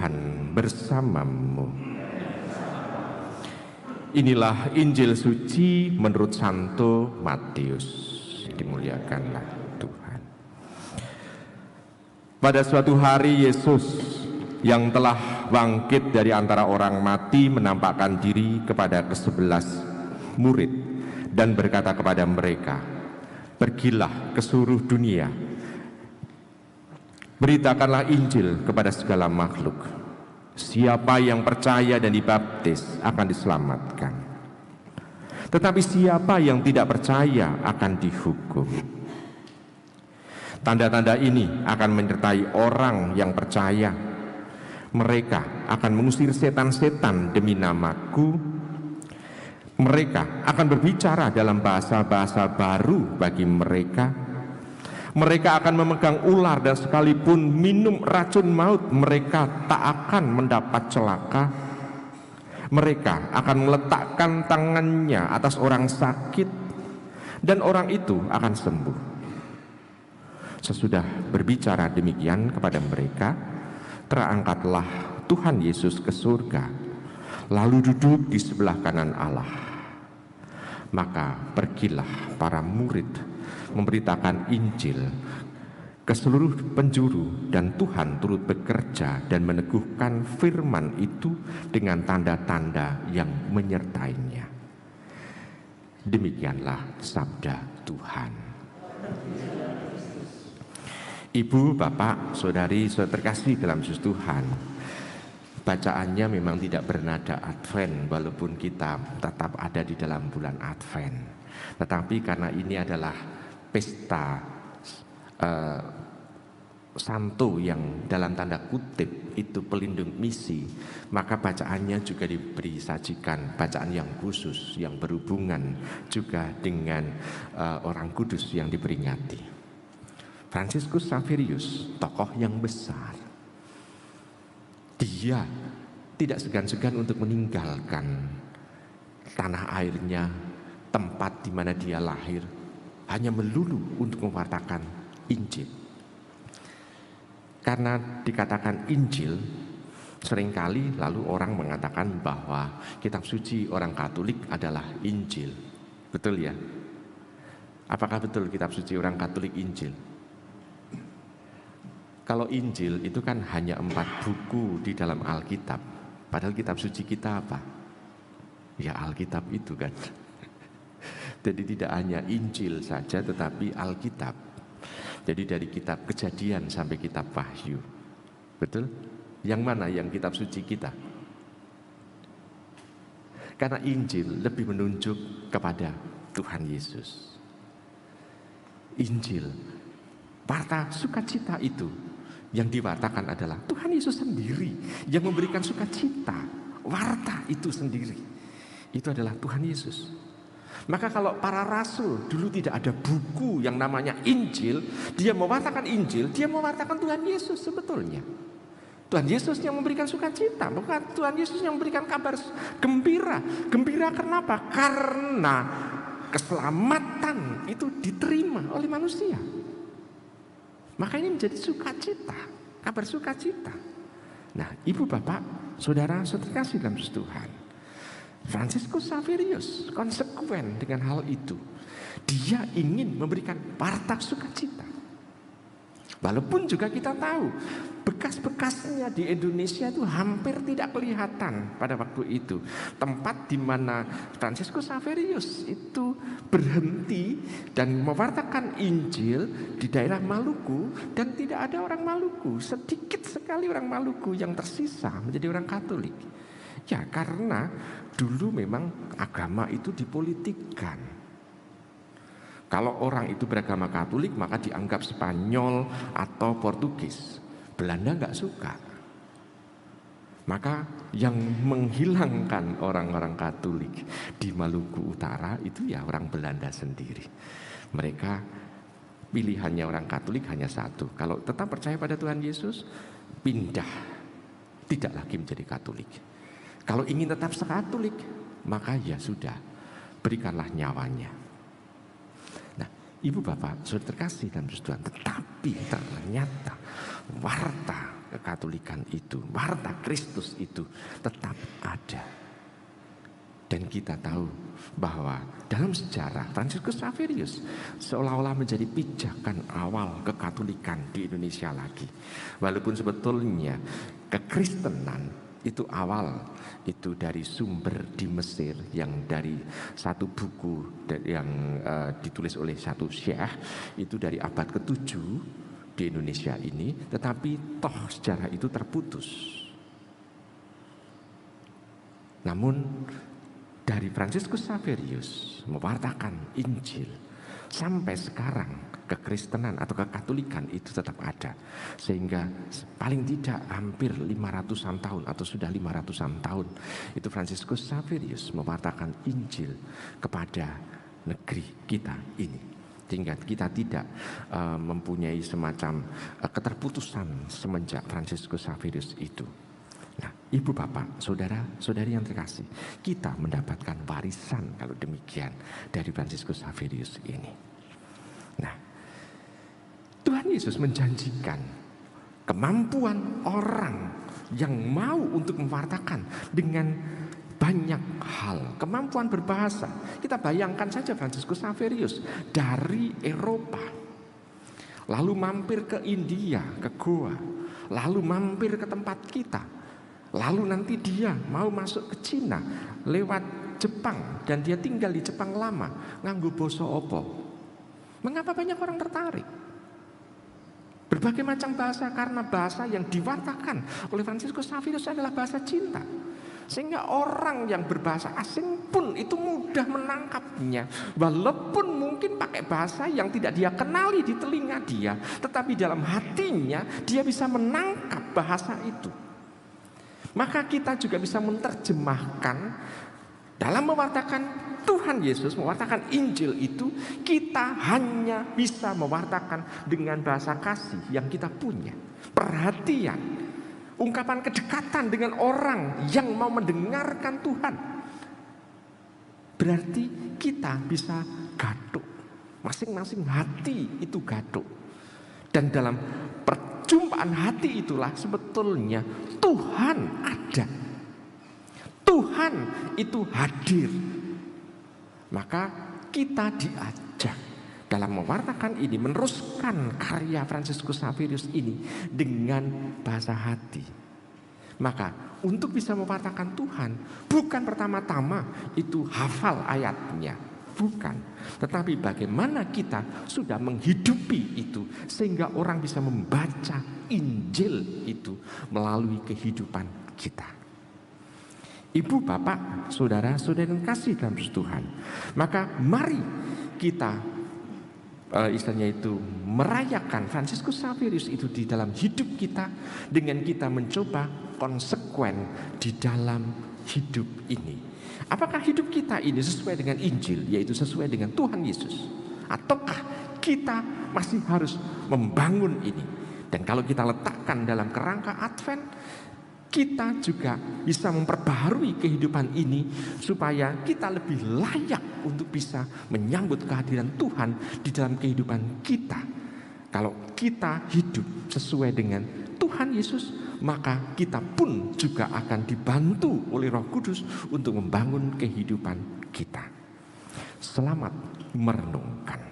Tuhan bersamamu. Inilah Injil suci menurut Santo Matius. Dimuliakanlah Tuhan. Pada suatu hari Yesus yang telah bangkit dari antara orang mati menampakkan diri kepada ke-11 murid dan berkata kepada mereka, "Pergilah ke seluruh dunia, beritakanlah Injil kepada segala makhluk. Siapa yang percaya dan dibaptis akan diselamatkan. Tetapi siapa yang tidak percaya akan dihukum. Tanda-tanda ini akan menyertai orang yang percaya. Mereka akan mengusir setan-setan demi namaku. Mereka akan berbicara dalam bahasa-bahasa baru bagi mereka. Mereka akan memegang ular dan sekalipun minum racun maut, mereka tak akan mendapat celaka. Mereka akan meletakkan tangannya atas orang sakit dan orang itu akan sembuh." Sesudah berbicara demikian kepada mereka, terangkatlah Tuhan Yesus ke surga, lalu duduk di sebelah kanan Allah. Maka pergilah para murid memberitakan Injil ke seluruh penjuru, dan Tuhan turut bekerja dan meneguhkan firman itu dengan tanda-tanda yang menyertainya. Demikianlah sabda Tuhan. Ibu, bapak, saudari, saudara terkasih dalam Yesus Tuhan, bacaannya memang tidak bernada Advent walaupun kita tetap ada di dalam bulan Advent. Tetapi karena ini adalah pesta santo yang dalam tanda kutip itu pelindung misi, maka bacaannya juga diberi sajikan bacaan yang khusus yang berhubungan juga dengan orang kudus yang diperingati. Fransiskus Xaverius, tokoh yang besar, dia tidak segan-segan untuk meninggalkan tanah airnya, tempat di mana dia lahir, hanya melulu untuk mewartakan Injil. Karena dikatakan Injil, seringkali lalu orang mengatakan bahwa kitab suci orang Katolik adalah Injil. Betul ya? Apakah betul kitab suci orang Katolik Injil? Kalau Injil itu kan hanya 4 buku di dalam Alkitab. Padahal kitab suci kita apa? Ya Alkitab itu kan. Jadi tidak hanya Injil saja tetapi Alkitab. Jadi dari kitab Kejadian sampai kitab Wahyu. Betul? Yang mana yang kitab suci kita? Karena Injil lebih menunjuk kepada Tuhan Yesus. Injil, warta sukacita itu yang diwartakan adalah Tuhan Yesus sendiri yang memberikan sukacita. Warta itu sendiri, itu adalah Tuhan Yesus. Maka kalau para rasul dulu tidak ada buku yang namanya Injil, dia mewartakan Injil, dia mewartakan Tuhan Yesus sebetulnya. Tuhan Yesus yang memberikan sukacita, bukan Tuhan Yesus yang memberikan kabar gembira. Gembira kenapa? Karena keselamatan itu diterima oleh manusia. Maka ini menjadi sukacita, kabar sukacita. Nah, ibu bapak, saudara, saudara kasih dalam Tuhan, Fransiskus Xaverius konsekuen dengan hal itu. Dia ingin memberikan warta sukacita. Walaupun juga kita tahu bekas-bekasnya di Indonesia itu hampir tidak kelihatan pada waktu itu. Tempat di mana Fransiskus Xaverius itu berhenti dan mewartakan Injil di daerah Maluku, dan tidak ada orang Maluku, sedikit sekali orang Maluku yang tersisa menjadi orang Katolik. Ya karena dulu memang agama itu dipolitikkan. Kalau orang itu beragama Katolik maka dianggap Spanyol atau Portugis. Belanda nggak suka. Maka yang menghilangkan orang-orang Katolik di Maluku Utara itu ya orang Belanda sendiri. Mereka pilihannya orang Katolik hanya satu. Kalau tetap percaya pada Tuhan Yesus, pindah. Tidak lagi menjadi Katolik. Kalau ingin tetap sekatolik, maka ya sudah, berikanlah nyawanya. Nah, ibu bapak, saudara terkasih dalam Tuhan, tetapi ternyata warta kekatolikan itu, warta Kristus itu tetap ada. Dan kita tahu bahwa dalam sejarah Fransiskus Xaverius seolah-olah menjadi pijakan awal kekatolikan di Indonesia lagi. Walaupun sebetulnya kekristenan itu awal itu dari sumber di Mesir, yang dari satu buku yang ditulis oleh satu syekh itu dari abad ke-7 di Indonesia ini, tetapi toh sejarah itu terputus. Namun dari Fransiskus Xaverius mewartakan Injil sampai sekarang kekristenan atau kekatolikan itu tetap ada, sehingga paling tidak hampir 500-an tahun atau sudah 500-an tahun itu Fransiskus Xaverius mewartakan Injil kepada negeri kita ini, sehingga kita tidak mempunyai semacam keterputusan semenjak Fransiskus Xaverius itu. Nah, ibu bapak, saudara-saudari yang terkasih, kita mendapatkan warisan kalau demikian dari Fransiskus Xaverius ini. Nah, Tuhan Yesus menjanjikan kemampuan orang yang mau untuk mewartakan dengan banyak hal, kemampuan berbahasa. Kita bayangkan saja Fransiskus Xaverius dari Eropa, lalu mampir ke India, ke Goa, lalu mampir ke tempat kita. Lalu nanti dia mau masuk ke Cina lewat Jepang, dan dia tinggal di Jepang lama. Nganggo basa apa? Mengapa banyak orang tertarik? Berbagai macam bahasa, karena bahasa yang diwartakan oleh Fransiskus Xaverius adalah bahasa cinta. Sehingga orang yang berbahasa asing pun itu mudah menangkapnya. Walaupun mungkin pakai bahasa yang tidak dia kenali di telinga dia, tetapi dalam hatinya dia bisa menangkap bahasa itu. Maka kita juga bisa menerjemahkan dalam mewartakan Tuhan Yesus, mewartakan Injil itu, kita hanya bisa mewartakan dengan bahasa kasih yang kita punya, perhatian, ungkapan kedekatan dengan orang yang mau mendengarkan Tuhan. Berarti kita bisa gathuk, masing-masing hati itu gathuk. Dan dalam perjumpaan hati itulah sebetulnya Tuhan ada. Tuhan itu hadir. Maka kita diajak dalam mewartakan ini, meneruskan karya Fransiskus Xaverius ini dengan bahasa hati. Maka untuk bisa mewartakan Tuhan, bukan pertama-tama itu hafal ayatnya, bukan. Tetapi bagaimana kita sudah menghidupi itu, sehingga orang bisa membaca Injil itu melalui kehidupan kita. Ibu, bapak, saudara-saudari yang kasih dalam Tuhan, maka mari kita istilahnya itu merayakan Fransiskus Xaverius itu di dalam hidup kita, dengan kita mencoba konsekuen di dalam hidup ini. Apakah hidup kita ini sesuai dengan Injil, yaitu sesuai dengan Tuhan Yesus, ataukah kita masih harus membangun ini? Dan kalau kita letakkan dalam kerangka Advent, kita juga bisa memperbaharui kehidupan ini supaya kita lebih layak untuk bisa menyambut kehadiran Tuhan di dalam kehidupan kita. Kalau kita hidup sesuai dengan Tuhan Yesus, maka kita pun juga akan dibantu oleh Roh Kudus untuk membangun kehidupan kita. Selamat merenungkan.